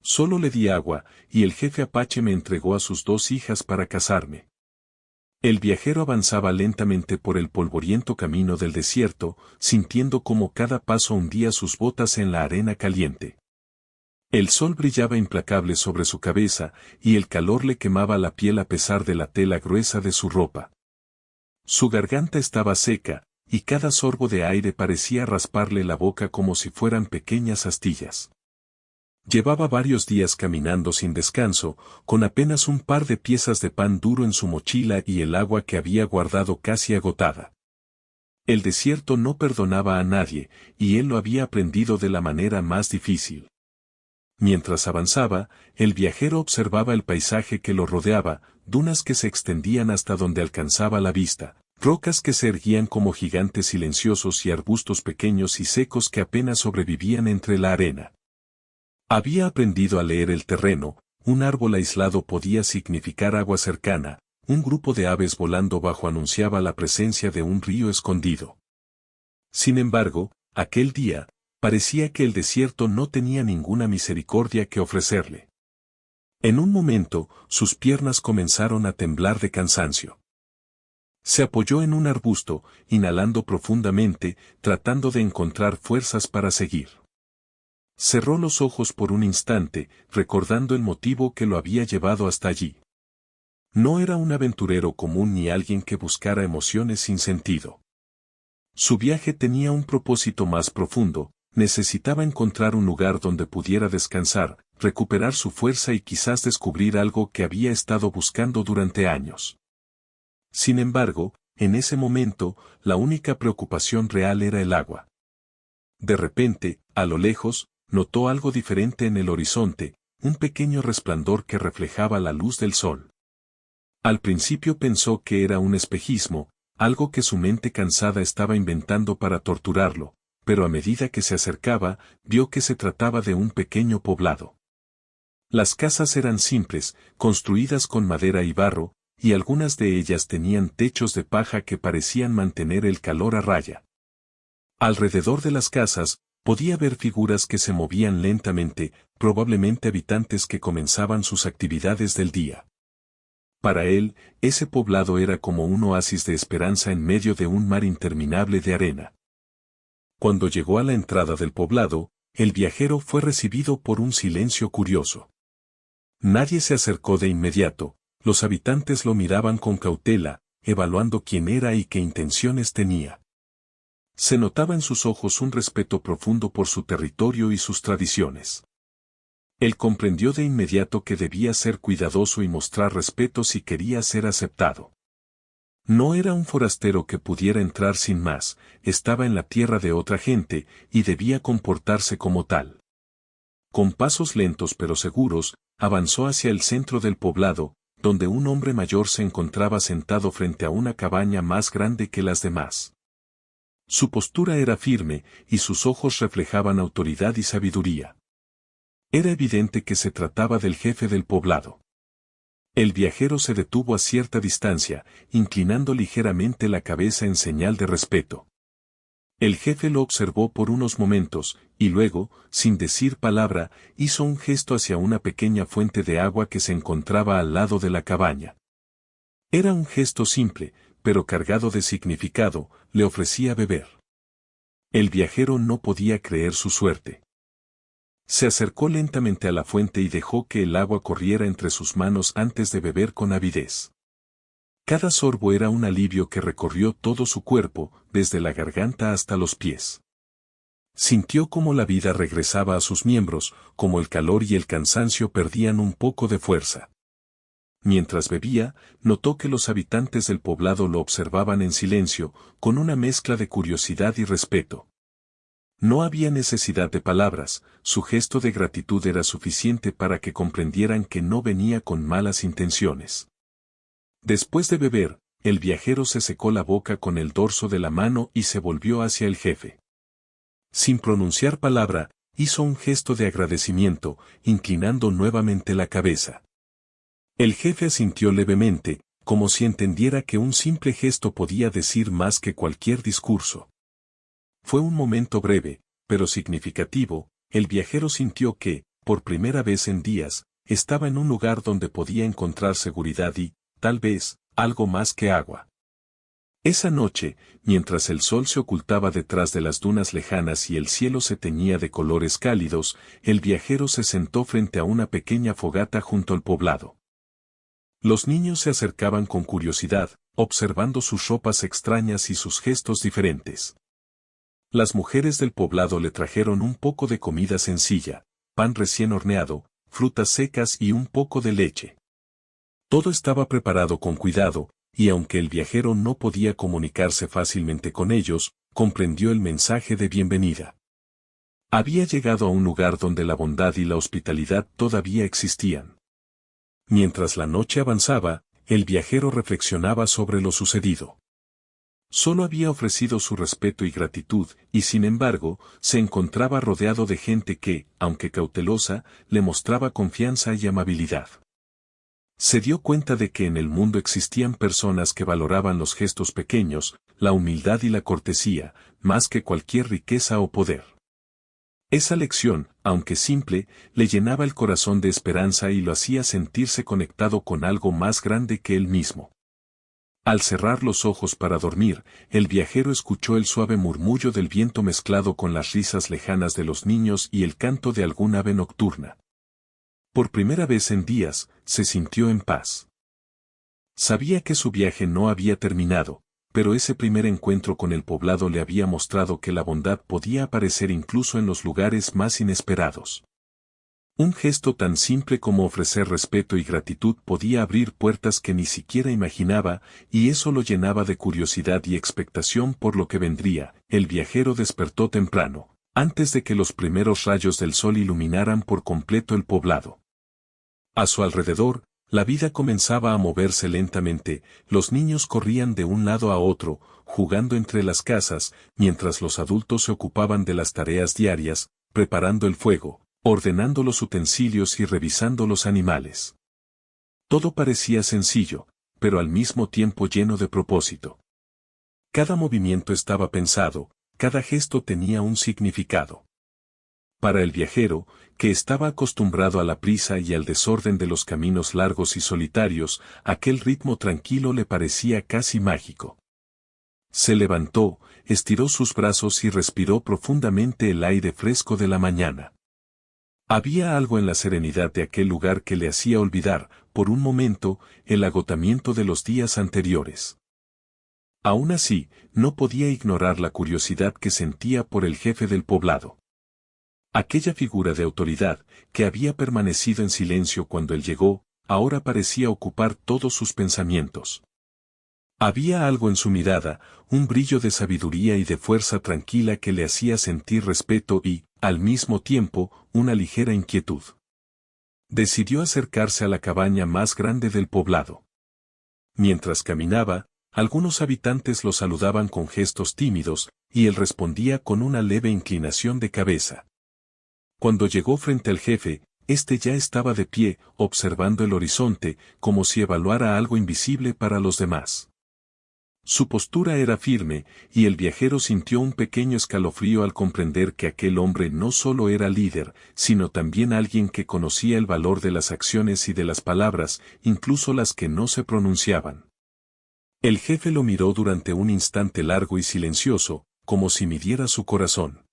Solo le di agua, y el jefe apache me entregó a sus 2 hijas para casarme. El viajero avanzaba lentamente por el polvoriento camino del desierto, sintiendo cómo cada paso hundía sus botas en la arena caliente. El sol brillaba implacable sobre su cabeza, y el calor le quemaba la piel a pesar de la tela gruesa de su ropa. Su garganta estaba seca, y cada sorbo de aire parecía rasparle la boca como si fueran pequeñas astillas. Llevaba varios días caminando sin descanso, con apenas un par de piezas de pan duro en su mochila y el agua que había guardado casi agotada. El desierto no perdonaba a nadie, y él lo había aprendido de la manera más difícil. Mientras avanzaba, el viajero observaba el paisaje que lo rodeaba, dunas que se extendían hasta donde alcanzaba la vista, rocas que se erguían como gigantes silenciosos y arbustos pequeños y secos que apenas sobrevivían entre la arena. Había aprendido a leer el terreno, un árbol aislado podía significar agua cercana, un grupo de aves volando bajo anunciaba la presencia de un río escondido. Sin embargo, aquel día, parecía que el desierto no tenía ninguna misericordia que ofrecerle. En un momento, sus piernas comenzaron a temblar de cansancio. Se apoyó en un arbusto, inhalando profundamente, tratando de encontrar fuerzas para seguir. Cerró los ojos por un instante, recordando el motivo que lo había llevado hasta allí. No era un aventurero común ni alguien que buscara emociones sin sentido. Su viaje tenía un propósito más profundo, necesitaba encontrar un lugar donde pudiera descansar, recuperar su fuerza y quizás descubrir algo que había estado buscando durante años. Sin embargo, en ese momento, la única preocupación real era el agua. De repente, a lo lejos, notó algo diferente en el horizonte, un pequeño resplandor que reflejaba la luz del sol. Al principio pensó que era un espejismo, algo que su mente cansada estaba inventando para torturarlo, pero a medida que se acercaba, vio que se trataba de un pequeño poblado. Las casas eran simples, construidas con madera y barro, y algunas de ellas tenían techos de paja que parecían mantener el calor a raya. Alrededor de las casas, podía ver figuras que se movían lentamente, probablemente habitantes que comenzaban sus actividades del día. Para él, ese poblado era como un oasis de esperanza en medio de un mar interminable de arena. Cuando llegó a la entrada del poblado, el viajero fue recibido por un silencio curioso. Nadie se acercó de inmediato, los habitantes lo miraban con cautela, evaluando quién era y qué intenciones tenía. Se notaba en sus ojos un respeto profundo por su territorio y sus tradiciones. Él comprendió de inmediato que debía ser cuidadoso y mostrar respeto si quería ser aceptado. No era un forastero que pudiera entrar sin más, estaba en la tierra de otra gente, y debía comportarse como tal. Con pasos lentos pero seguros, avanzó hacia el centro del poblado, donde un hombre mayor se encontraba sentado frente a una cabaña más grande que las demás. Su postura era firme, y sus ojos reflejaban autoridad y sabiduría. Era evidente que se trataba del jefe del poblado. El viajero se detuvo a cierta distancia, inclinando ligeramente la cabeza en señal de respeto. El jefe lo observó por unos momentos, y luego, sin decir palabra, hizo un gesto hacia una pequeña fuente de agua que se encontraba al lado de la cabaña. Era un gesto simple, pero cargado de significado, le ofrecía beber. El viajero no podía creer su suerte. Se acercó lentamente a la fuente y dejó que el agua corriera entre sus manos antes de beber con avidez. Cada sorbo era un alivio que recorrió todo su cuerpo, desde la garganta hasta los pies. Sintió como la vida regresaba a sus miembros, como el calor y el cansancio perdían un poco de fuerza. Mientras bebía, notó que los habitantes del poblado lo observaban en silencio, con una mezcla de curiosidad y respeto. No había necesidad de palabras, su gesto de gratitud era suficiente para que comprendieran que no venía con malas intenciones. Después de beber, el viajero se secó la boca con el dorso de la mano y se volvió hacia el jefe. Sin pronunciar palabra, hizo un gesto de agradecimiento, inclinando nuevamente la cabeza. El jefe asintió levemente, como si entendiera que un simple gesto podía decir más que cualquier discurso. Fue un momento breve, pero significativo. El viajero sintió que, por primera vez en días, estaba en un lugar donde podía encontrar seguridad y, tal vez, algo más que agua. Esa noche, mientras el sol se ocultaba detrás de las dunas lejanas y el cielo se teñía de colores cálidos, el viajero se sentó frente a una pequeña fogata junto al poblado. Los niños se acercaban con curiosidad, observando sus ropas extrañas y sus gestos diferentes. Las mujeres del poblado le trajeron un poco de comida sencilla, pan recién horneado, frutas secas y un poco de leche. Todo estaba preparado con cuidado, y aunque el viajero no podía comunicarse fácilmente con ellos, comprendió el mensaje de bienvenida. Había llegado a un lugar donde la bondad y la hospitalidad todavía existían. Mientras la noche avanzaba, el viajero reflexionaba sobre lo sucedido. Solo había ofrecido su respeto y gratitud, y sin embargo, se encontraba rodeado de gente que, aunque cautelosa, le mostraba confianza y amabilidad. Se dio cuenta de que en el mundo existían personas que valoraban los gestos pequeños, la humildad y la cortesía, más que cualquier riqueza o poder. Esa lección, aunque simple, le llenaba el corazón de esperanza y lo hacía sentirse conectado con algo más grande que él mismo. Al cerrar los ojos para dormir, el viajero escuchó el suave murmullo del viento mezclado con las risas lejanas de los niños y el canto de algún ave nocturna. Por primera vez en días, se sintió en paz. Sabía que su viaje no había terminado, pero ese primer encuentro con el poblado le había mostrado que la bondad podía aparecer incluso en los lugares más inesperados. Un gesto tan simple como ofrecer respeto y gratitud podía abrir puertas que ni siquiera imaginaba, y eso lo llenaba de curiosidad y expectación por lo que vendría. El viajero despertó temprano, antes de que los primeros rayos del sol iluminaran por completo el poblado. A su alrededor, la vida comenzaba a moverse lentamente, los niños corrían de un lado a otro, jugando entre las casas, mientras los adultos se ocupaban de las tareas diarias, preparando el fuego, ordenando los utensilios y revisando los animales. Todo parecía sencillo, pero al mismo tiempo lleno de propósito. Cada movimiento estaba pensado, cada gesto tenía un significado. Para el viajero, que estaba acostumbrado a la prisa y al desorden de los caminos largos y solitarios, aquel ritmo tranquilo le parecía casi mágico. Se levantó, estiró sus brazos y respiró profundamente el aire fresco de la mañana. Había algo en la serenidad de aquel lugar que le hacía olvidar, por un momento, el agotamiento de los días anteriores. Aún así, no podía ignorar la curiosidad que sentía por el jefe del poblado. Aquella figura de autoridad, que había permanecido en silencio cuando él llegó, ahora parecía ocupar todos sus pensamientos. Había algo en su mirada, un brillo de sabiduría y de fuerza tranquila que le hacía sentir respeto y, al mismo tiempo, una ligera inquietud. Decidió acercarse a la cabaña más grande del poblado. Mientras caminaba, algunos habitantes lo saludaban con gestos tímidos, y él respondía con una leve inclinación de cabeza. Cuando llegó frente al jefe, éste ya estaba de pie, observando el horizonte, como si evaluara algo invisible para los demás. Su postura era firme, y el viajero sintió un pequeño escalofrío al comprender que aquel hombre no solo era líder, sino también alguien que conocía el valor de las acciones y de las palabras, incluso las que no se pronunciaban. El jefe lo miró durante un instante largo y silencioso, como si midiera su corazón.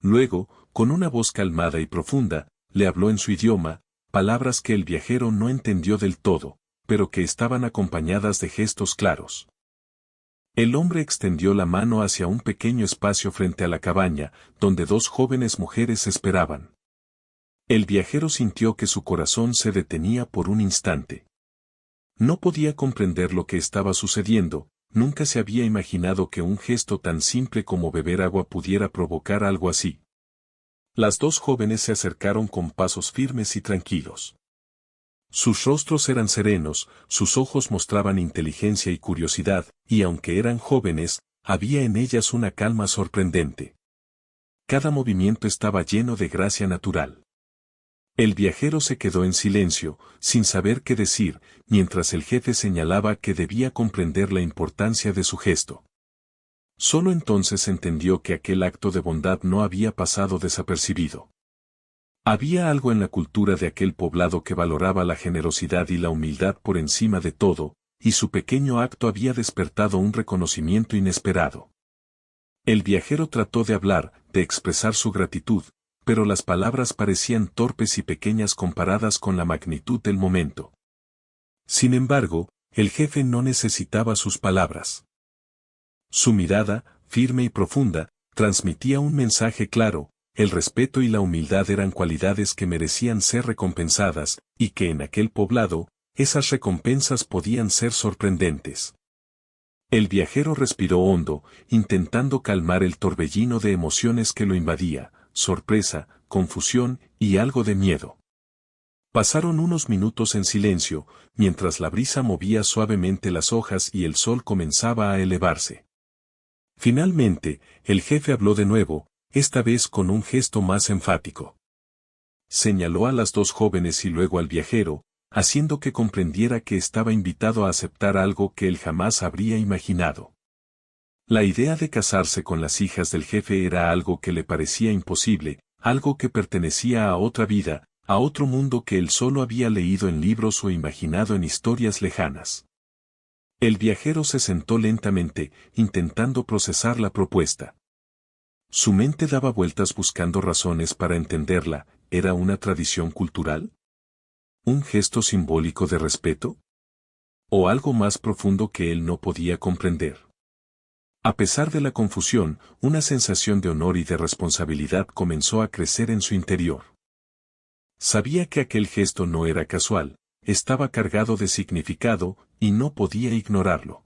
Luego, con una voz calmada y profunda, le habló en su idioma, palabras que el viajero no entendió del todo, pero que estaban acompañadas de gestos claros. El hombre extendió la mano hacia un pequeño espacio frente a la cabaña, donde dos jóvenes mujeres esperaban. El viajero sintió que su corazón se detenía por un instante. No podía comprender lo que estaba sucediendo, nunca se había imaginado que un gesto tan simple como beber agua pudiera provocar algo así. Las dos jóvenes se acercaron con pasos firmes y tranquilos. Sus rostros eran serenos, sus ojos mostraban inteligencia y curiosidad, y aunque eran jóvenes, había en ellas una calma sorprendente. Cada movimiento estaba lleno de gracia natural. El viajero se quedó en silencio, sin saber qué decir, mientras el jefe señalaba que debía comprender la importancia de su gesto. Solo entonces entendió que aquel acto de bondad no había pasado desapercibido. Había algo en la cultura de aquel poblado que valoraba la generosidad y la humildad por encima de todo, y su pequeño acto había despertado un reconocimiento inesperado. El viajero trató de hablar, de expresar su gratitud, pero las palabras parecían torpes y pequeñas comparadas con la magnitud del momento. Sin embargo, el jefe no necesitaba sus palabras. Su mirada, firme y profunda, transmitía un mensaje claro: el respeto y la humildad eran cualidades que merecían ser recompensadas, y que en aquel poblado, esas recompensas podían ser sorprendentes. El viajero respiró hondo, intentando calmar el torbellino de emociones que lo invadía: sorpresa, confusión y algo de miedo. Pasaron unos minutos en silencio, mientras la brisa movía suavemente las hojas y el sol comenzaba a elevarse. Finalmente, el jefe habló de nuevo, esta vez con un gesto más enfático. Señaló a las dos jóvenes y luego al viajero, haciendo que comprendiera que estaba invitado a aceptar algo que él jamás habría imaginado. La idea de casarse con las hijas del jefe era algo que le parecía imposible, algo que pertenecía a otra vida, a otro mundo que él solo había leído en libros o imaginado en historias lejanas. El viajero se sentó lentamente, intentando procesar la propuesta. Su mente daba vueltas buscando razones para entenderla. ¿Era una tradición cultural? ¿Un gesto simbólico de respeto? ¿O algo más profundo que él no podía comprender? A pesar de la confusión, una sensación de honor y de responsabilidad comenzó a crecer en su interior. Sabía que aquel gesto no era casual, estaba cargado de significado, y no podía ignorarlo.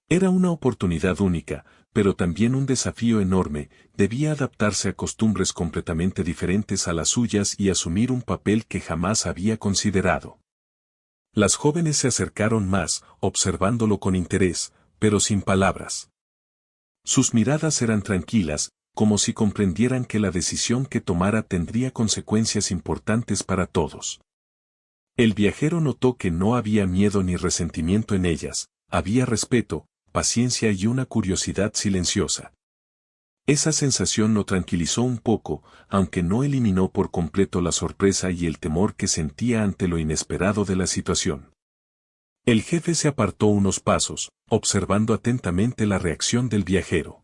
Era una oportunidad única, pero también un desafío enorme: debía adaptarse a costumbres completamente diferentes a las suyas y asumir un papel que jamás había considerado. Las jóvenes se acercaron más, observándolo con interés, pero sin palabras. Sus miradas eran tranquilas, como si comprendieran que la decisión que tomara tendría consecuencias importantes para todos. El viajero notó que no había miedo ni resentimiento en ellas, había respeto, paciencia y una curiosidad silenciosa. Esa sensación lo tranquilizó un poco, aunque no eliminó por completo la sorpresa y el temor que sentía ante lo inesperado de la situación. El jefe se apartó unos pasos, observando atentamente la reacción del viajero.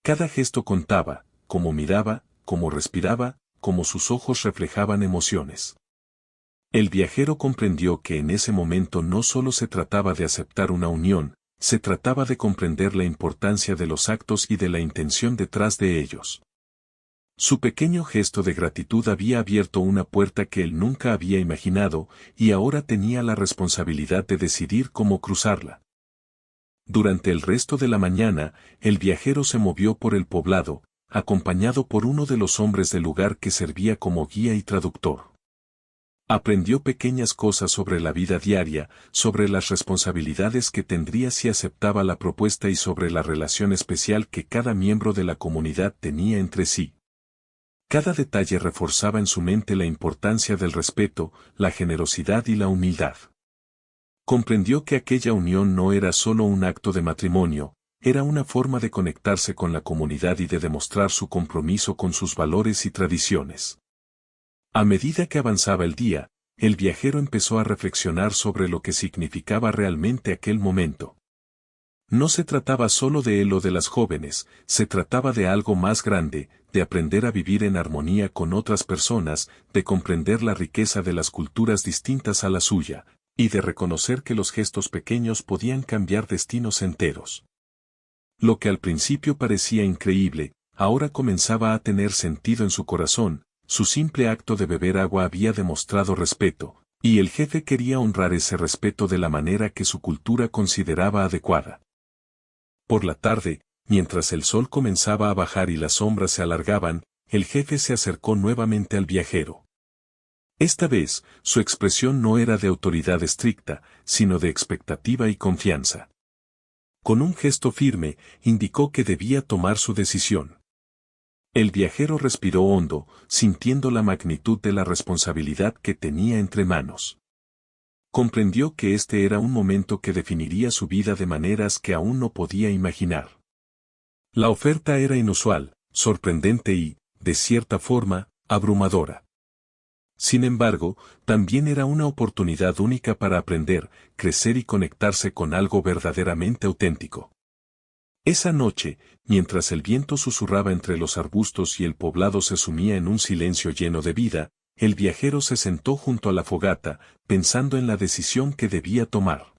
Cada gesto contaba: cómo miraba, cómo respiraba, cómo sus ojos reflejaban emociones. El viajero comprendió que en ese momento no solo se trataba de aceptar una unión, se trataba de comprender la importancia de los actos y de la intención detrás de ellos. Su pequeño gesto de gratitud había abierto una puerta que él nunca había imaginado, y ahora tenía la responsabilidad de decidir cómo cruzarla. Durante el resto de la mañana, el viajero se movió por el poblado, acompañado por uno de los hombres del lugar que servía como guía y traductor. Aprendió pequeñas cosas sobre la vida diaria, sobre las responsabilidades que tendría si aceptaba la propuesta y sobre la relación especial que cada miembro de la comunidad tenía entre sí. Cada detalle reforzaba en su mente la importancia del respeto, la generosidad y la humildad. Comprendió que aquella unión no era solo un acto de matrimonio, era una forma de conectarse con la comunidad y de demostrar su compromiso con sus valores y tradiciones. A medida que avanzaba el día, el viajero empezó a reflexionar sobre lo que significaba realmente aquel momento. No se trataba solo de él o de las jóvenes, se trataba de algo más grande, de aprender a vivir en armonía con otras personas, de comprender la riqueza de las culturas distintas a la suya, y de reconocer que los gestos pequeños podían cambiar destinos enteros. Lo que al principio parecía increíble, ahora comenzaba a tener sentido en su corazón. Su simple acto de beber agua había demostrado respeto, y el jefe quería honrar ese respeto de la manera que su cultura consideraba adecuada. Por la tarde, mientras el sol comenzaba a bajar y las sombras se alargaban, el jefe se acercó nuevamente al viajero. Esta vez, su expresión no era de autoridad estricta, sino de expectativa y confianza. Con un gesto firme, indicó que debía tomar su decisión. El viajero respiró hondo, sintiendo la magnitud de la responsabilidad que tenía entre manos. Comprendió que este era un momento que definiría su vida de maneras que aún no podía imaginar. La oferta era inusual, sorprendente y, de cierta forma, abrumadora. Sin embargo, también era una oportunidad única para aprender, crecer y conectarse con algo verdaderamente auténtico. Esa noche, mientras el viento susurraba entre los arbustos y el poblado se sumía en un silencio lleno de vida, el viajero se sentó junto a la fogata, pensando en la decisión que debía tomar.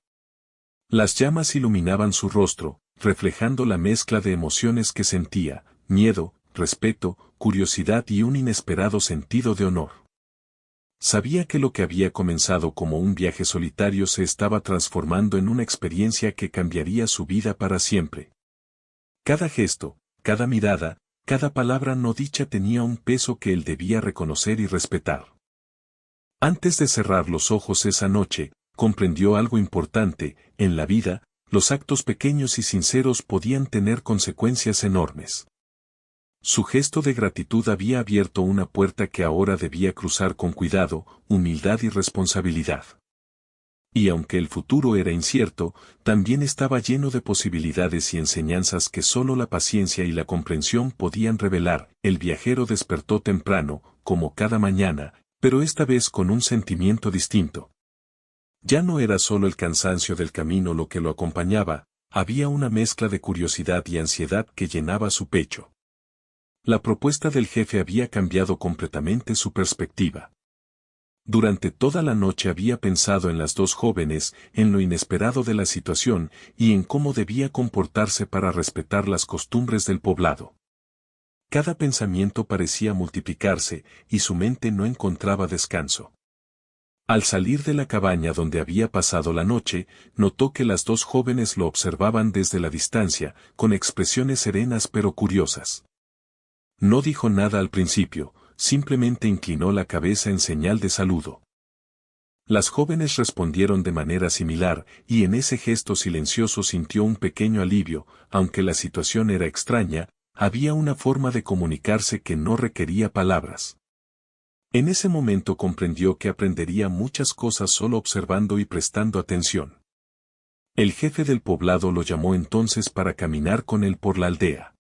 Las llamas iluminaban su rostro, reflejando la mezcla de emociones que sentía: miedo, respeto, curiosidad y un inesperado sentido de honor. Sabía que lo que había comenzado como un viaje solitario se estaba transformando en una experiencia que cambiaría su vida para siempre. Cada gesto, cada mirada, cada palabra no dicha tenía un peso que él debía reconocer y respetar. Antes de cerrar los ojos esa noche, comprendió algo importante: en la vida, los actos pequeños y sinceros podían tener consecuencias enormes. Su gesto de gratitud había abierto una puerta que ahora debía cruzar con cuidado, humildad y responsabilidad. Y aunque el futuro era incierto, también estaba lleno de posibilidades y enseñanzas que solo la paciencia y la comprensión podían revelar. El viajero despertó temprano, como cada mañana, pero esta vez con un sentimiento distinto. Ya no era solo el cansancio del camino lo que lo acompañaba, había una mezcla de curiosidad y ansiedad que llenaba su pecho. La propuesta del jefe había cambiado completamente su perspectiva. Durante toda la noche había pensado en las dos jóvenes, en lo inesperado de la situación y en cómo debía comportarse para respetar las costumbres del poblado. Cada pensamiento parecía multiplicarse y su mente no encontraba descanso. Al salir de la cabaña donde había pasado la noche, notó que las dos jóvenes lo observaban desde la distancia, con expresiones serenas pero curiosas. No dijo nada al principio, simplemente inclinó la cabeza en señal de saludo. Las jóvenes respondieron de manera similar, y en ese gesto silencioso sintió un pequeño alivio. Aunque la situación era extraña, había una forma de comunicarse que no requería palabras. En ese momento comprendió que aprendería muchas cosas solo observando y prestando atención. El jefe del poblado lo llamó entonces para caminar con él por la aldea.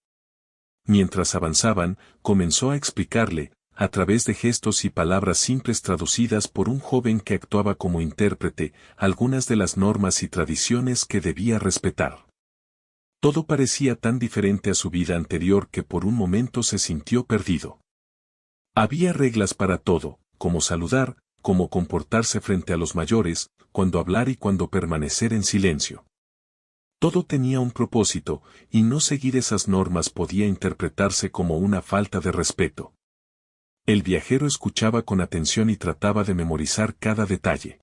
Mientras avanzaban, comenzó a explicarle, a través de gestos y palabras simples traducidas por un joven que actuaba como intérprete, algunas de las normas y tradiciones que debía respetar. Todo parecía tan diferente a su vida anterior que por un momento se sintió perdido. Había reglas para todo: cómo saludar, cómo comportarse frente a los mayores, cuándo hablar y cuándo permanecer en silencio. Todo tenía un propósito, y no seguir esas normas podía interpretarse como una falta de respeto. El viajero escuchaba con atención y trataba de memorizar cada detalle.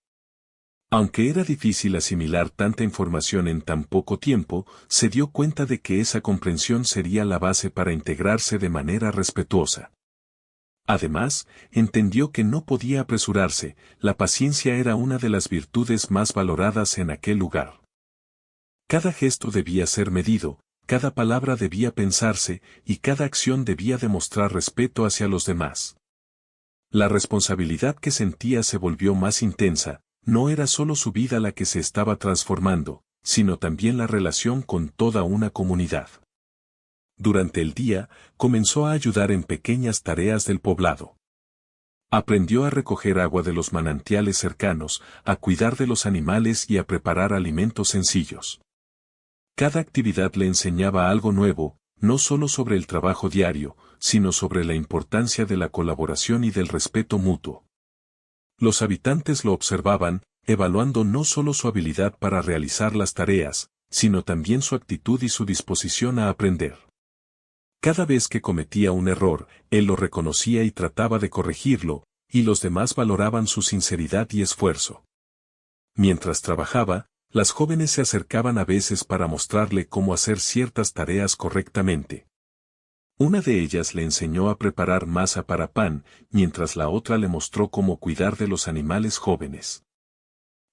Aunque era difícil asimilar tanta información en tan poco tiempo, se dio cuenta de que esa comprensión sería la base para integrarse de manera respetuosa. Además, entendió que no podía apresurarse: la paciencia era una de las virtudes más valoradas en aquel lugar. Cada gesto debía ser medido, cada palabra debía pensarse, y cada acción debía demostrar respeto hacia los demás. La responsabilidad que sentía se volvió más intensa: no era solo su vida la que se estaba transformando, sino también la relación con toda una comunidad. Durante el día, comenzó a ayudar en pequeñas tareas del poblado. Aprendió a recoger agua de los manantiales cercanos, a cuidar de los animales y a preparar alimentos sencillos. Cada actividad le enseñaba algo nuevo, no solo sobre el trabajo diario, sino sobre la importancia de la colaboración y del respeto mutuo. Los habitantes lo observaban, evaluando no solo su habilidad para realizar las tareas, sino también su actitud y su disposición a aprender. Cada vez que cometía un error, él lo reconocía y trataba de corregirlo, y los demás valoraban su sinceridad y esfuerzo. Mientras trabajaba, las jóvenes se acercaban a veces para mostrarle cómo hacer ciertas tareas correctamente. Una de ellas le enseñó a preparar masa para pan, mientras la otra le mostró cómo cuidar de los animales jóvenes.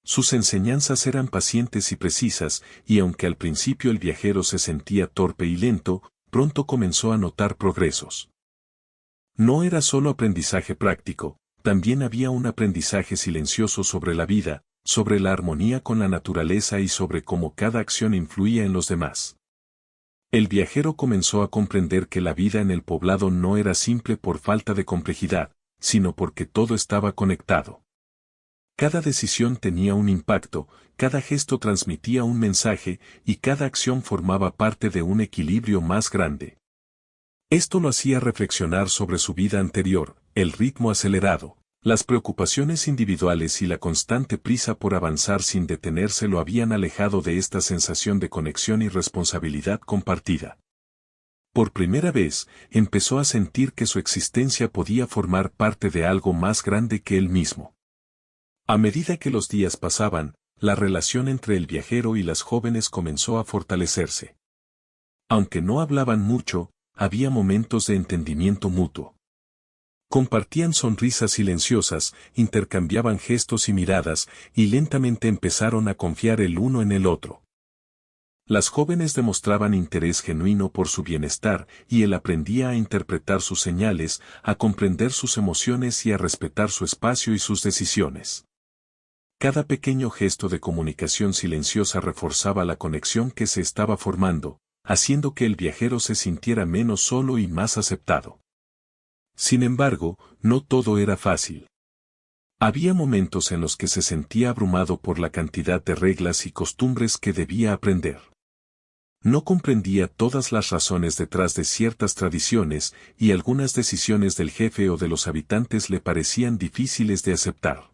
Sus enseñanzas eran pacientes y precisas, y aunque al principio el viajero se sentía torpe y lento, pronto comenzó a notar progresos. No era solo aprendizaje práctico, también había un aprendizaje silencioso sobre la vida, sobre la armonía con la naturaleza y sobre cómo cada acción influía en los demás. El viajero comenzó a comprender que la vida en el poblado no era simple por falta de complejidad, sino porque todo estaba conectado. Cada decisión tenía un impacto, cada gesto transmitía un mensaje y cada acción formaba parte de un equilibrio más grande. Esto lo hacía reflexionar sobre su vida anterior, el ritmo acelerado, las preocupaciones individuales y la constante prisa por avanzar sin detenerse lo habían alejado de esta sensación de conexión y responsabilidad compartida. Por primera vez, empezó a sentir que su existencia podía formar parte de algo más grande que él mismo. A medida que los días pasaban, la relación entre el viajero y las jóvenes comenzó a fortalecerse. Aunque no hablaban mucho, había momentos de entendimiento mutuo. Compartían sonrisas silenciosas, intercambiaban gestos y miradas, y lentamente empezaron a confiar el uno en el otro. Las jóvenes demostraban interés genuino por su bienestar, y él aprendía a interpretar sus señales, a comprender sus emociones y a respetar su espacio y sus decisiones. Cada pequeño gesto de comunicación silenciosa reforzaba la conexión que se estaba formando, haciendo que el viajero se sintiera menos solo y más aceptado. Sin embargo, no todo era fácil. Había momentos en los que se sentía abrumado por la cantidad de reglas y costumbres que debía aprender. No comprendía todas las razones detrás de ciertas tradiciones, y algunas decisiones del jefe o de los habitantes le parecían difíciles de aceptar.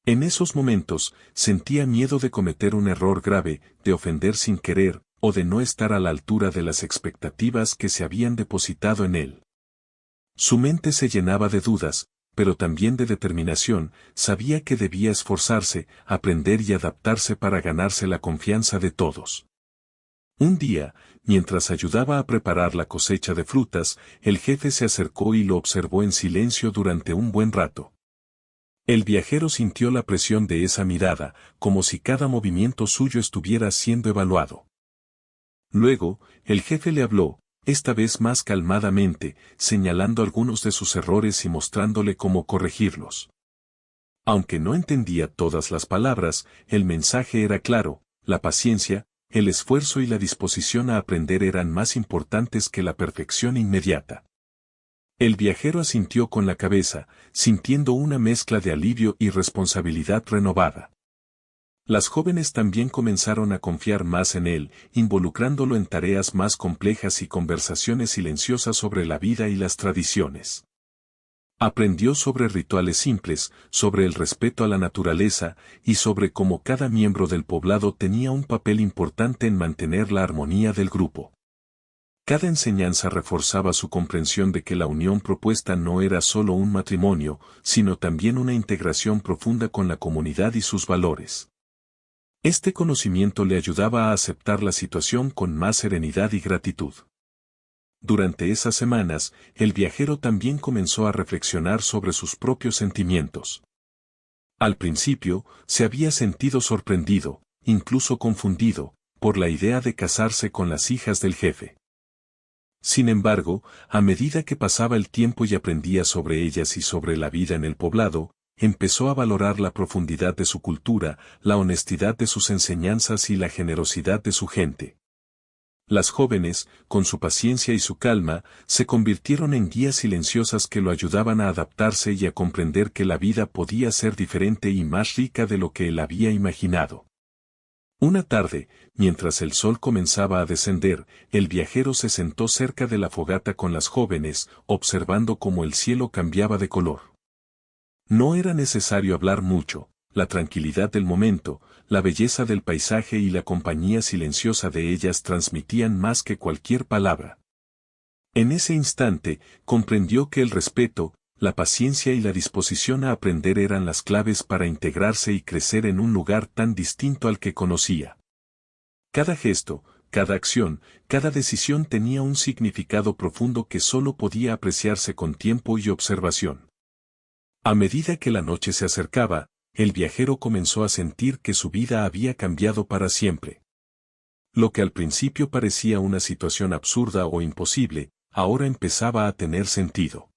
En esos momentos, sentía miedo de cometer un error grave, de ofender sin querer, o de no estar a la altura de las expectativas que se habían depositado en él. Su mente se llenaba de dudas, pero también de determinación, sabía que debía esforzarse, aprender y adaptarse para ganarse la confianza de todos. Un día, mientras ayudaba a preparar la cosecha de frutas, el jefe se acercó y lo observó en silencio durante un buen rato. El viajero sintió la presión de esa mirada, como si cada movimiento suyo estuviera siendo evaluado. Luego, el jefe le habló, esta vez más calmadamente, señalando algunos de sus errores y mostrándole cómo corregirlos. Aunque no entendía todas las palabras, el mensaje era claro: la paciencia, el esfuerzo y la disposición a aprender eran más importantes que la perfección inmediata. El viajero asintió con la cabeza, sintiendo una mezcla de alivio y responsabilidad renovada. Las jóvenes también comenzaron a confiar más en él, involucrándolo en tareas más complejas y conversaciones silenciosas sobre la vida y las tradiciones. Aprendió sobre rituales simples, sobre el respeto a la naturaleza, y sobre cómo cada miembro del poblado tenía un papel importante en mantener la armonía del grupo. Cada enseñanza reforzaba su comprensión de que la unión propuesta no era solo un matrimonio, sino también una integración profunda con la comunidad y sus valores. Este conocimiento le ayudaba a aceptar la situación con más serenidad y gratitud. Durante esas semanas, el viajero también comenzó a reflexionar sobre sus propios sentimientos. Al principio, se había sentido sorprendido, incluso confundido, por la idea de casarse con las hijas del jefe. Sin embargo, a medida que pasaba el tiempo y aprendía sobre ellas y sobre la vida en el poblado, empezó a valorar la profundidad de su cultura, la honestidad de sus enseñanzas y la generosidad de su gente. Las jóvenes, con su paciencia y su calma, se convirtieron en guías silenciosas que lo ayudaban a adaptarse y a comprender que la vida podía ser diferente y más rica de lo que él había imaginado. Una tarde, mientras el sol comenzaba a descender, el viajero se sentó cerca de la fogata con las jóvenes, observando cómo el cielo cambiaba de color. No era necesario hablar mucho, la tranquilidad del momento, la belleza del paisaje y la compañía silenciosa de ellas transmitían más que cualquier palabra. En ese instante, comprendió que el respeto, la paciencia y la disposición a aprender eran las claves para integrarse y crecer en un lugar tan distinto al que conocía. Cada gesto, cada acción, cada decisión tenía un significado profundo que solo podía apreciarse con tiempo y observación. A medida que la noche se acercaba, el viajero comenzó a sentir que su vida había cambiado para siempre. Lo que al principio parecía una situación absurda o imposible, ahora empezaba a tener sentido.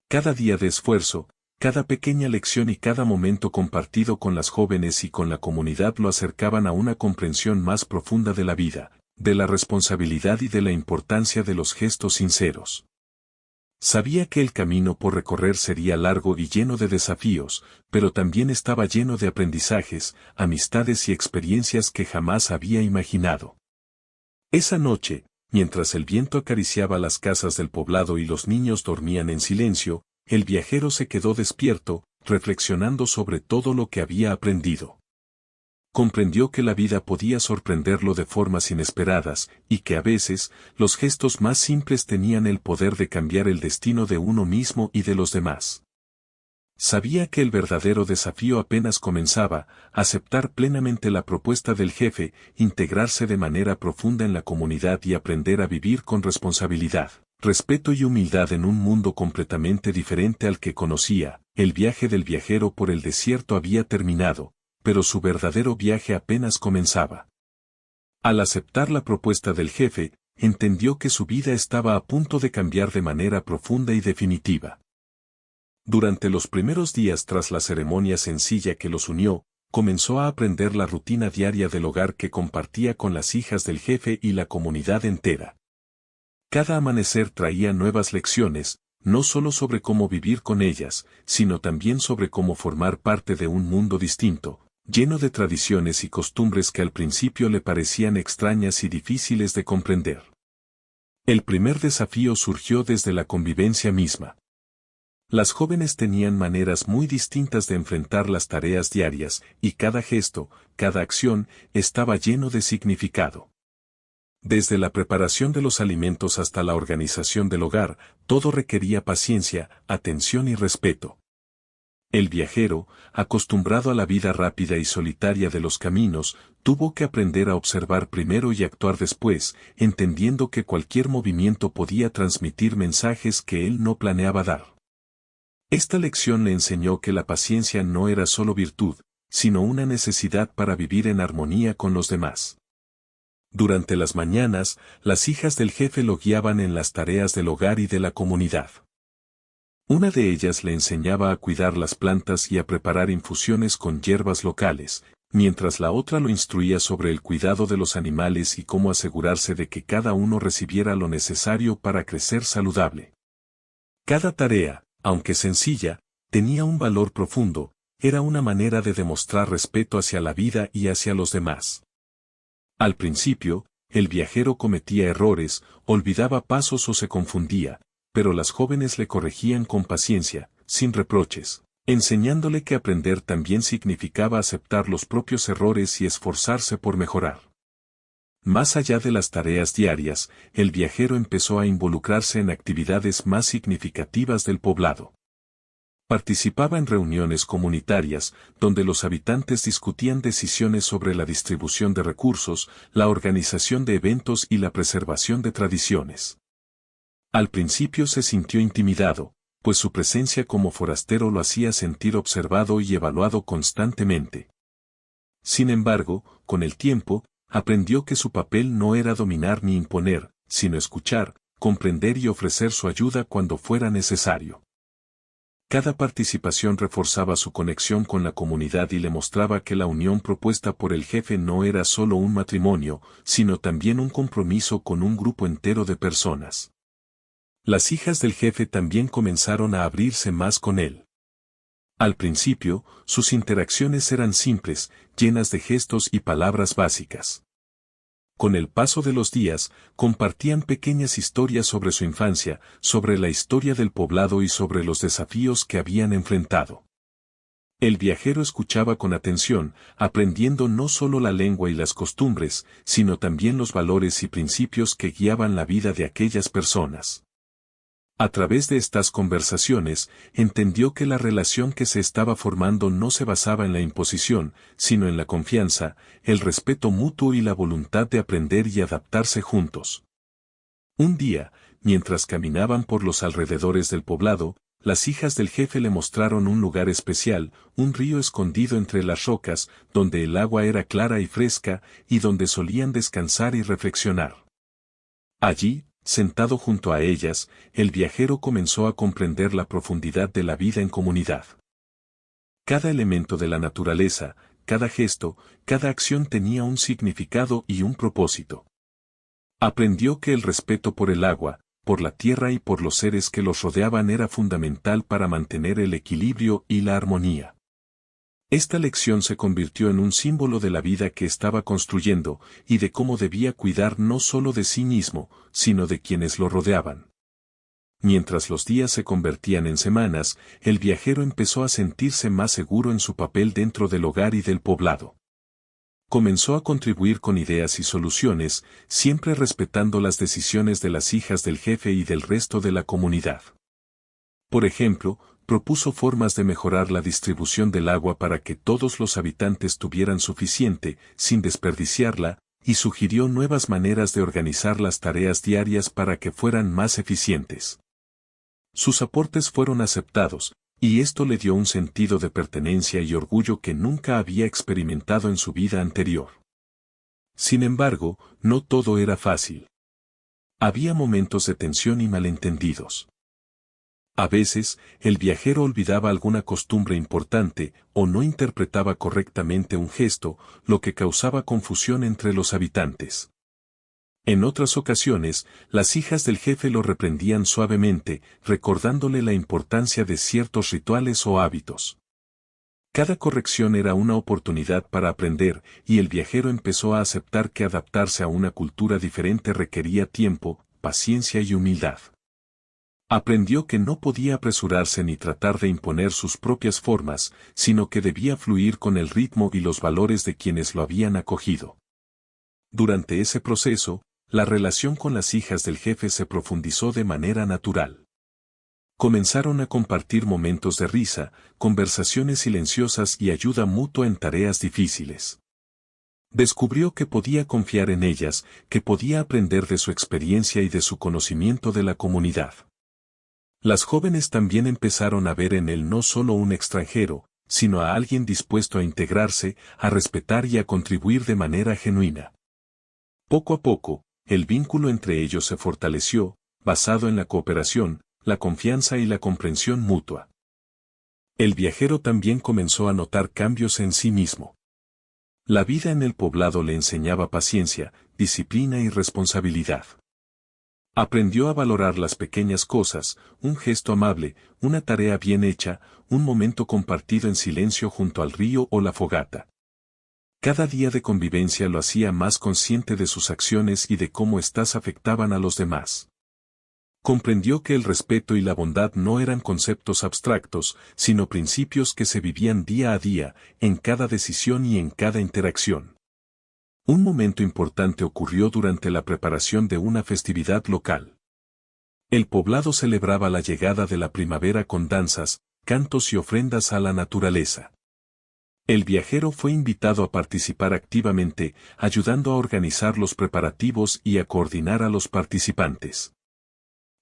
Cada día de esfuerzo, cada pequeña lección y cada momento compartido con las jóvenes y con la comunidad lo acercaban a una comprensión más profunda de la vida, de la responsabilidad y de la importancia de los gestos sinceros. Sabía que el camino por recorrer sería largo y lleno de desafíos, pero también estaba lleno de aprendizajes, amistades y experiencias que jamás había imaginado. Esa noche, mientras el viento acariciaba las casas del poblado y los niños dormían en silencio, el viajero se quedó despierto, reflexionando sobre todo lo que había aprendido. Comprendió que la vida podía sorprenderlo de formas inesperadas, y que a veces, los gestos más simples tenían el poder de cambiar el destino de uno mismo y de los demás. Sabía que el verdadero desafío apenas comenzaba, aceptar plenamente la propuesta del jefe, integrarse de manera profunda en la comunidad y aprender a vivir con responsabilidad, respeto y humildad en un mundo completamente diferente al que conocía. El viaje del viajero por el desierto había terminado, pero su verdadero viaje apenas comenzaba. Al aceptar la propuesta del jefe, entendió que su vida estaba a punto de cambiar de manera profunda y definitiva. Durante los primeros días tras la ceremonia sencilla que los unió, comenzó a aprender la rutina diaria del hogar que compartía con las hijas del jefe y la comunidad entera. Cada amanecer traía nuevas lecciones, no solo sobre cómo vivir con ellas, sino también sobre cómo formar parte de un mundo distinto, lleno de tradiciones y costumbres que al principio le parecían extrañas y difíciles de comprender. El primer desafío surgió desde la convivencia misma. Las jóvenes tenían maneras muy distintas de enfrentar las tareas diarias, y cada gesto, cada acción, estaba lleno de significado. Desde la preparación de los alimentos hasta la organización del hogar, todo requería paciencia, atención y respeto. El viajero, acostumbrado a la vida rápida y solitaria de los caminos, tuvo que aprender a observar primero y actuar después, entendiendo que cualquier movimiento podía transmitir mensajes que él no planeaba dar. Esta lección le enseñó que la paciencia no era solo virtud, sino una necesidad para vivir en armonía con los demás. Durante las mañanas, las hijas del jefe lo guiaban en las tareas del hogar y de la comunidad. Una de ellas le enseñaba a cuidar las plantas y a preparar infusiones con hierbas locales, mientras la otra lo instruía sobre el cuidado de los animales y cómo asegurarse de que cada uno recibiera lo necesario para crecer saludable. Cada tarea, aunque sencilla, tenía un valor profundo, era una manera de demostrar respeto hacia la vida y hacia los demás. Al principio, el viajero cometía errores, olvidaba pasos o se confundía, pero las jóvenes le corregían con paciencia, sin reproches, enseñándole que aprender también significaba aceptar los propios errores y esforzarse por mejorar. Más allá de las tareas diarias, el viajero empezó a involucrarse en actividades más significativas del poblado. Participaba en reuniones comunitarias, donde los habitantes discutían decisiones sobre la distribución de recursos, la organización de eventos y la preservación de tradiciones. Al principio se sintió intimidado, pues su presencia como forastero lo hacía sentir observado y evaluado constantemente. Sin embargo, con el tiempo, aprendió que su papel no era dominar ni imponer, sino escuchar, comprender y ofrecer su ayuda cuando fuera necesario. Cada participación reforzaba su conexión con la comunidad y le mostraba que la unión propuesta por el jefe no era solo un matrimonio, sino también un compromiso con un grupo entero de personas. Las hijas del jefe también comenzaron a abrirse más con él. Al principio, sus interacciones eran simples, llenas de gestos y palabras básicas. Con el paso de los días, compartían pequeñas historias sobre su infancia, sobre la historia del poblado y sobre los desafíos que habían enfrentado. El viajero escuchaba con atención, aprendiendo no solo la lengua y las costumbres, sino también los valores y principios que guiaban la vida de aquellas personas. A través de estas conversaciones, entendió que la relación que se estaba formando no se basaba en la imposición, sino en la confianza, el respeto mutuo y la voluntad de aprender y adaptarse juntos. Un día, mientras caminaban por los alrededores del poblado, las hijas del jefe le mostraron un lugar especial, un río escondido entre las rocas, donde el agua era clara y fresca, y donde solían descansar y reflexionar. Allí, sentado junto a ellas, el viajero comenzó a comprender la profundidad de la vida en comunidad. Cada elemento de la naturaleza, cada gesto, cada acción tenía un significado y un propósito. Aprendió que el respeto por el agua, por la tierra y por los seres que los rodeaban era fundamental para mantener el equilibrio y la armonía. Esta lección se convirtió en un símbolo de la vida que estaba construyendo y de cómo debía cuidar no solo de sí mismo, sino de quienes lo rodeaban. Mientras los días se convertían en semanas, el viajero empezó a sentirse más seguro en su papel dentro del hogar y del poblado. Comenzó a contribuir con ideas y soluciones, siempre respetando las decisiones de las hijas del jefe y del resto de la comunidad. Por ejemplo, propuso formas de mejorar la distribución del agua para que todos los habitantes tuvieran suficiente, sin desperdiciarla, y sugirió nuevas maneras de organizar las tareas diarias para que fueran más eficientes. Sus aportes fueron aceptados, y esto le dio un sentido de pertenencia y orgullo que nunca había experimentado en su vida anterior. Sin embargo, no todo era fácil. Había momentos de tensión y malentendidos. A veces, el viajero olvidaba alguna costumbre importante o no interpretaba correctamente un gesto, lo que causaba confusión entre los habitantes. En otras ocasiones, las hijas del jefe lo reprendían suavemente, recordándole la importancia de ciertos rituales o hábitos. Cada corrección era una oportunidad para aprender, y el viajero empezó a aceptar que adaptarse a una cultura diferente requería tiempo, paciencia y humildad. Aprendió que no podía apresurarse ni tratar de imponer sus propias formas, sino que debía fluir con el ritmo y los valores de quienes lo habían acogido. Durante ese proceso, la relación con las hijas del jefe se profundizó de manera natural. Comenzaron a compartir momentos de risa, conversaciones silenciosas y ayuda mutua en tareas difíciles. Descubrió que podía confiar en ellas, que podía aprender de su experiencia y de su conocimiento de la comunidad. Las jóvenes también empezaron a ver en él no solo un extranjero, sino a alguien dispuesto a integrarse, a respetar y a contribuir de manera genuina. Poco a poco, el vínculo entre ellos se fortaleció, basado en la cooperación, la confianza y la comprensión mutua. El viajero también comenzó a notar cambios en sí mismo. La vida en el poblado le enseñaba paciencia, disciplina y responsabilidad. Aprendió a valorar las pequeñas cosas, un gesto amable, una tarea bien hecha, un momento compartido en silencio junto al río o la fogata. Cada día de convivencia lo hacía más consciente de sus acciones y de cómo éstas afectaban a los demás. Comprendió que el respeto y la bondad no eran conceptos abstractos, sino principios que se vivían día a día, en cada decisión y en cada interacción. Un momento importante ocurrió durante la preparación de una festividad local. El poblado celebraba la llegada de la primavera con danzas, cantos y ofrendas a la naturaleza. El viajero fue invitado a participar activamente, ayudando a organizar los preparativos y a coordinar a los participantes.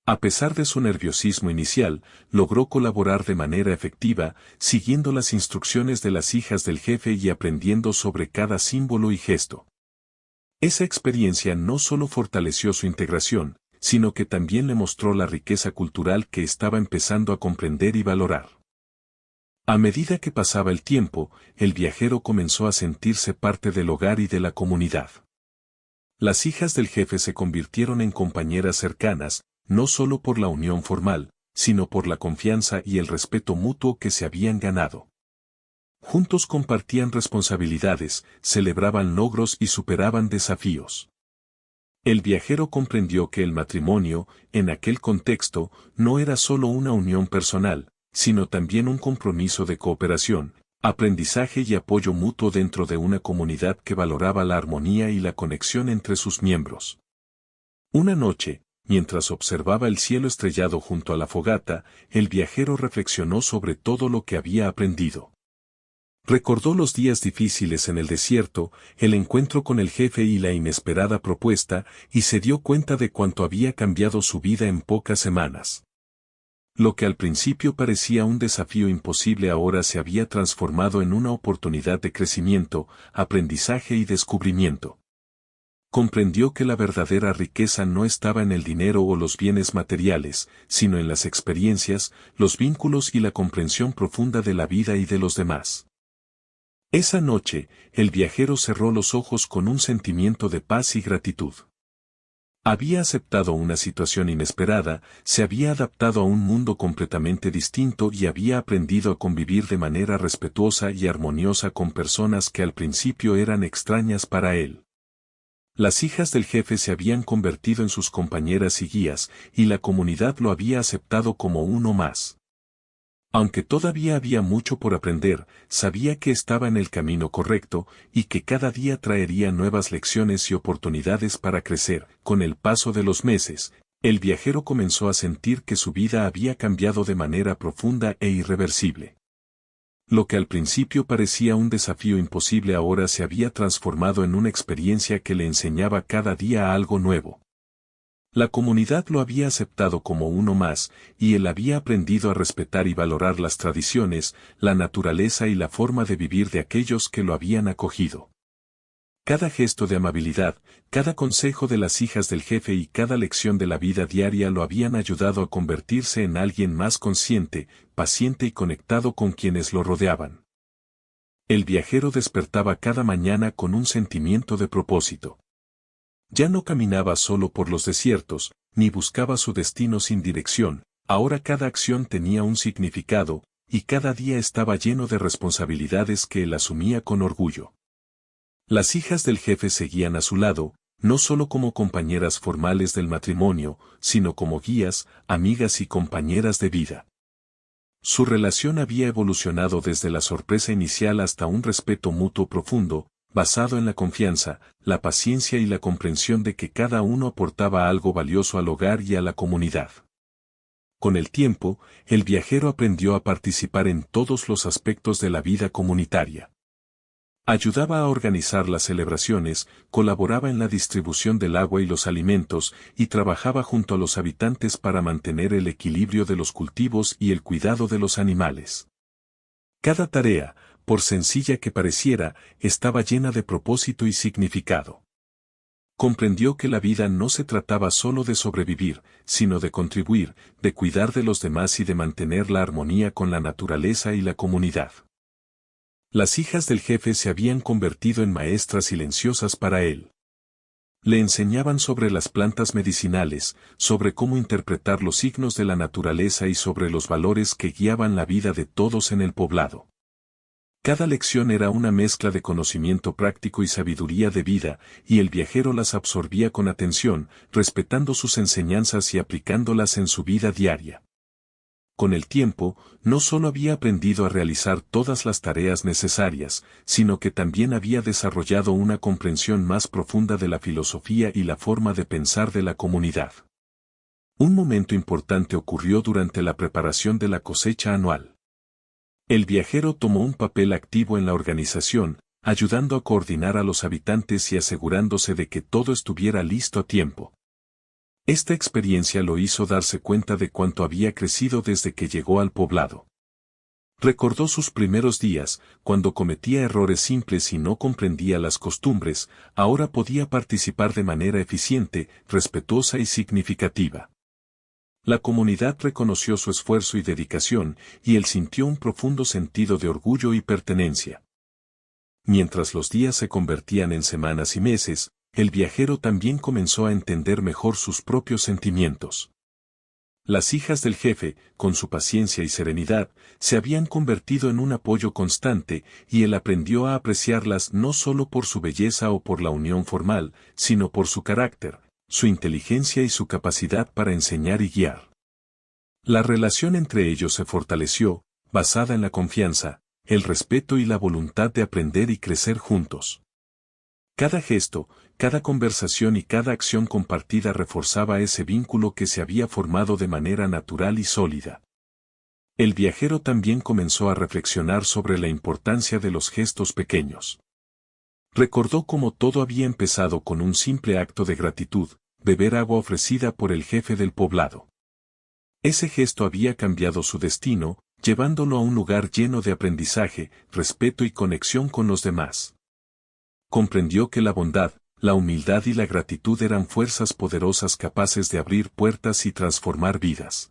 A pesar de su nerviosismo inicial, logró colaborar de manera efectiva, siguiendo las instrucciones de las hijas del jefe y aprendiendo sobre cada símbolo y gesto. Esa experiencia no solo fortaleció su integración, sino que también le mostró la riqueza cultural que estaba empezando a comprender y valorar. A medida que pasaba el tiempo, el viajero comenzó a sentirse parte del hogar y de la comunidad. Las hijas del jefe se convirtieron en compañeras cercanas, no solo por la unión formal, sino por la confianza y el respeto mutuo que se habían ganado. Juntos compartían responsabilidades, celebraban logros y superaban desafíos. El viajero comprendió que el matrimonio, en aquel contexto, no era solo una unión personal, sino también un compromiso de cooperación, aprendizaje y apoyo mutuo dentro de una comunidad que valoraba la armonía y la conexión entre sus miembros. Una noche, mientras observaba el cielo estrellado junto a la fogata, el viajero reflexionó sobre todo lo que había aprendido. Recordó los días difíciles en el desierto, el encuentro con el jefe y la inesperada propuesta, y se dio cuenta de cuánto había cambiado su vida en pocas semanas. Lo que al principio parecía un desafío imposible ahora se había transformado en una oportunidad de crecimiento, aprendizaje y descubrimiento. Comprendió que la verdadera riqueza no estaba en el dinero o los bienes materiales, sino en las experiencias, los vínculos y la comprensión profunda de la vida y de los demás. Esa noche, el viajero cerró los ojos con un sentimiento de paz y gratitud. Había aceptado una situación inesperada, se había adaptado a un mundo completamente distinto y había aprendido a convivir de manera respetuosa y armoniosa con personas que al principio eran extrañas para él. Las hijas del jefe se habían convertido en sus compañeras y guías, y la comunidad lo había aceptado como uno más. Aunque todavía había mucho por aprender, sabía que estaba en el camino correcto y que cada día traería nuevas lecciones y oportunidades para crecer. Con el paso de los meses, el viajero comenzó a sentir que su vida había cambiado de manera profunda e irreversible. Lo que al principio parecía un desafío imposible ahora se había transformado en una experiencia que le enseñaba cada día algo nuevo. La comunidad lo había aceptado como uno más, y él había aprendido a respetar y valorar las tradiciones, la naturaleza y la forma de vivir de aquellos que lo habían acogido. Cada gesto de amabilidad, cada consejo de las hijas del jefe y cada lección de la vida diaria lo habían ayudado a convertirse en alguien más consciente, paciente y conectado con quienes lo rodeaban. El viajero despertaba cada mañana con un sentimiento de propósito. Ya no caminaba solo por los desiertos, ni buscaba su destino sin dirección, ahora cada acción tenía un significado, y cada día estaba lleno de responsabilidades que él asumía con orgullo. Las hijas del jefe seguían a su lado, no solo como compañeras formales del matrimonio, sino como guías, amigas y compañeras de vida. Su relación había evolucionado desde la sorpresa inicial hasta un respeto mutuo profundo, basado en la confianza, la paciencia y la comprensión de que cada uno aportaba algo valioso al hogar y a la comunidad. Con el tiempo, el viajero aprendió a participar en todos los aspectos de la vida comunitaria. Ayudaba a organizar las celebraciones, colaboraba en la distribución del agua y los alimentos, y trabajaba junto a los habitantes para mantener el equilibrio de los cultivos y el cuidado de los animales. Cada tarea, por sencilla que pareciera, estaba llena de propósito y significado. Comprendió que la vida no se trataba solo de sobrevivir, sino de contribuir, de cuidar de los demás y de mantener la armonía con la naturaleza y la comunidad. Las hijas del jefe se habían convertido en maestras silenciosas para él. Le enseñaban sobre las plantas medicinales, sobre cómo interpretar los signos de la naturaleza y sobre los valores que guiaban la vida de todos en el poblado. Cada lección era una mezcla de conocimiento práctico y sabiduría de vida, y el viajero las absorbía con atención, respetando sus enseñanzas y aplicándolas en su vida diaria. Con el tiempo, no solo había aprendido a realizar todas las tareas necesarias, sino que también había desarrollado una comprensión más profunda de la filosofía y la forma de pensar de la comunidad. Un momento importante ocurrió durante la preparación de la cosecha anual. El viajero tomó un papel activo en la organización, ayudando a coordinar a los habitantes y asegurándose de que todo estuviera listo a tiempo. Esta experiencia lo hizo darse cuenta de cuánto había crecido desde que llegó al poblado. Recordó sus primeros días, cuando cometía errores simples y no comprendía las costumbres, ahora podía participar de manera eficiente, respetuosa y significativa. La comunidad reconoció su esfuerzo y dedicación, y él sintió un profundo sentido de orgullo y pertenencia. Mientras los días se convertían en semanas y meses, el viajero también comenzó a entender mejor sus propios sentimientos. Las hijas del jefe, con su paciencia y serenidad, se habían convertido en un apoyo constante, y él aprendió a apreciarlas no solo por su belleza o por la unión formal, sino por su carácter, su inteligencia y su capacidad para enseñar y guiar. La relación entre ellos se fortaleció, basada en la confianza, el respeto y la voluntad de aprender y crecer juntos. Cada gesto, cada conversación y cada acción compartida reforzaba ese vínculo que se había formado de manera natural y sólida. El viajero también comenzó a reflexionar sobre la importancia de los gestos pequeños. Recordó cómo todo había empezado con un simple acto de gratitud, beber agua ofrecida por el jefe del poblado. Ese gesto había cambiado su destino, llevándolo a un lugar lleno de aprendizaje, respeto y conexión con los demás. Comprendió que la bondad, la humildad y la gratitud eran fuerzas poderosas capaces de abrir puertas y transformar vidas.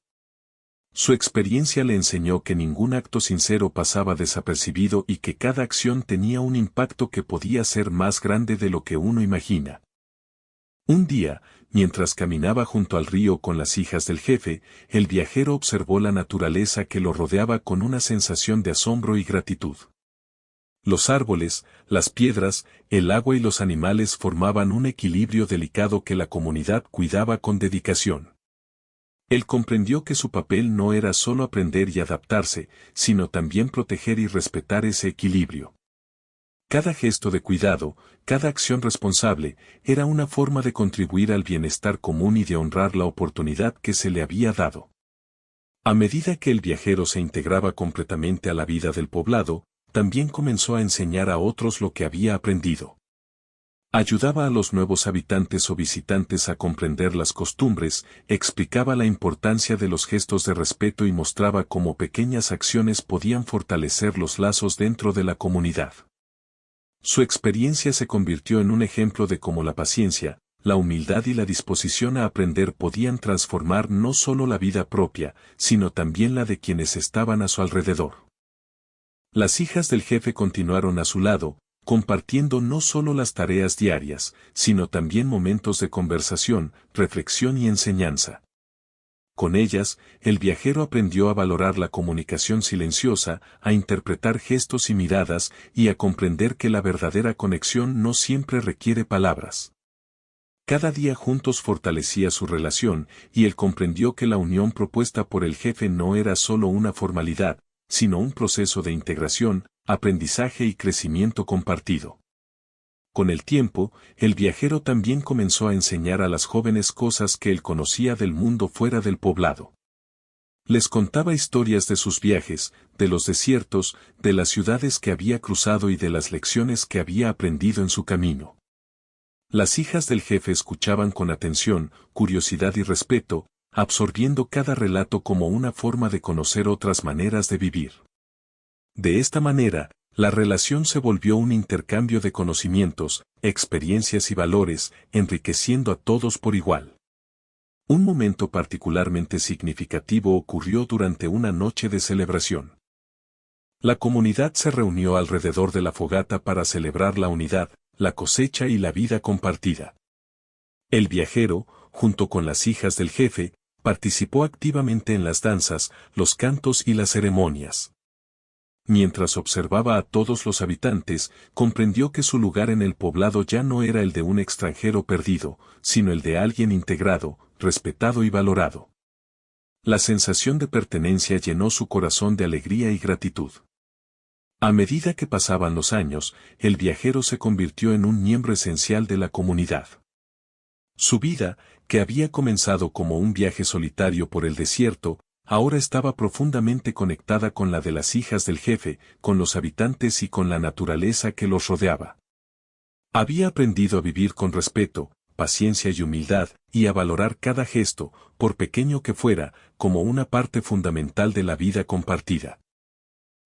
Su experiencia le enseñó que ningún acto sincero pasaba desapercibido y que cada acción tenía un impacto que podía ser más grande de lo que uno imagina. Un día, mientras caminaba junto al río con las hijas del jefe, el viajero observó la naturaleza que lo rodeaba con una sensación de asombro y gratitud. Los árboles, las piedras, el agua y los animales formaban un equilibrio delicado que la comunidad cuidaba con dedicación. Él comprendió que su papel no era solo aprender y adaptarse, sino también proteger y respetar ese equilibrio. Cada gesto de cuidado, cada acción responsable, era una forma de contribuir al bienestar común y de honrar la oportunidad que se le había dado. A medida que el viajero se integraba completamente a la vida del poblado, también comenzó a enseñar a otros lo que había aprendido. Ayudaba a los nuevos habitantes o visitantes a comprender las costumbres, explicaba la importancia de los gestos de respeto y mostraba cómo pequeñas acciones podían fortalecer los lazos dentro de la comunidad. Su experiencia se convirtió en un ejemplo de cómo la paciencia, la humildad y la disposición a aprender podían transformar no solo la vida propia, sino también la de quienes estaban a su alrededor. Las hijas del jefe continuaron a su lado, compartiendo no solo las tareas diarias, sino también momentos de conversación, reflexión y enseñanza. Con ellas, el viajero aprendió a valorar la comunicación silenciosa, a interpretar gestos y miradas, y a comprender que la verdadera conexión no siempre requiere palabras. Cada día juntos fortalecía su relación, y él comprendió que la unión propuesta por el jefe no era solo una formalidad, sino un proceso de integración, aprendizaje y crecimiento compartido. Con el tiempo, el viajero también comenzó a enseñar a las jóvenes cosas que él conocía del mundo fuera del poblado. Les contaba historias de sus viajes, de los desiertos, de las ciudades que había cruzado y de las lecciones que había aprendido en su camino. Las hijas del jefe escuchaban con atención, curiosidad y respeto, absorbiendo cada relato como una forma de conocer otras maneras de vivir. De esta manera, la relación se volvió un intercambio de conocimientos, experiencias y valores, enriqueciendo a todos por igual. Un momento particularmente significativo ocurrió durante una noche de celebración. La comunidad se reunió alrededor de la fogata para celebrar la unidad, la cosecha y la vida compartida. El viajero, junto con las hijas del jefe, participó activamente en las danzas, los cantos y las ceremonias. Mientras observaba a todos los habitantes, comprendió que su lugar en el poblado ya no era el de un extranjero perdido, sino el de alguien integrado, respetado y valorado. La sensación de pertenencia llenó su corazón de alegría y gratitud. A medida que pasaban los años, el viajero se convirtió en un miembro esencial de la comunidad. Su vida, que había comenzado como un viaje solitario por el desierto, ahora estaba profundamente conectada con la de las hijas del jefe, con los habitantes y con la naturaleza que los rodeaba. Había aprendido a vivir con respeto, paciencia y humildad, y a valorar cada gesto, por pequeño que fuera, como una parte fundamental de la vida compartida.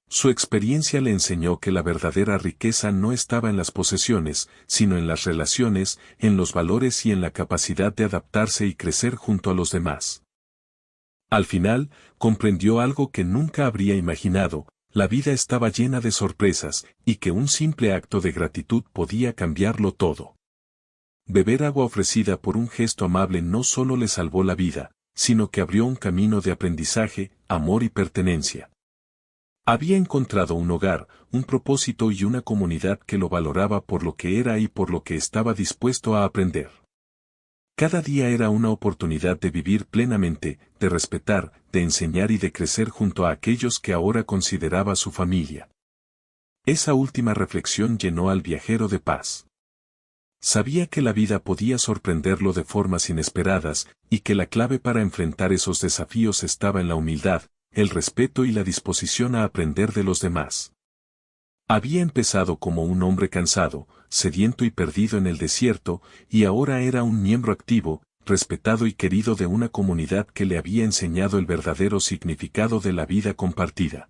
Su experiencia le enseñó que la verdadera riqueza no estaba en las posesiones, sino en las relaciones, en los valores y en la capacidad de adaptarse y crecer junto a los demás. Al final, comprendió algo que nunca habría imaginado: la vida estaba llena de sorpresas, y que un simple acto de gratitud podía cambiarlo todo. Beber agua ofrecida por un gesto amable no solo le salvó la vida, sino que abrió un camino de aprendizaje, amor y pertenencia. Había encontrado un hogar, un propósito y una comunidad que lo valoraba por lo que era y por lo que estaba dispuesto a aprender. Cada día era una oportunidad de vivir plenamente, de respetar, de enseñar y de crecer junto a aquellos que ahora consideraba su familia. Esa última reflexión llenó al viajero de paz. Sabía que la vida podía sorprenderlo de formas inesperadas, y que la clave para enfrentar esos desafíos estaba en la humildad, el respeto y la disposición a aprender de los demás. Había empezado como un hombre cansado, sediento y perdido en el desierto, y ahora era un miembro activo, respetado y querido de una comunidad que le había enseñado el verdadero significado de la vida compartida.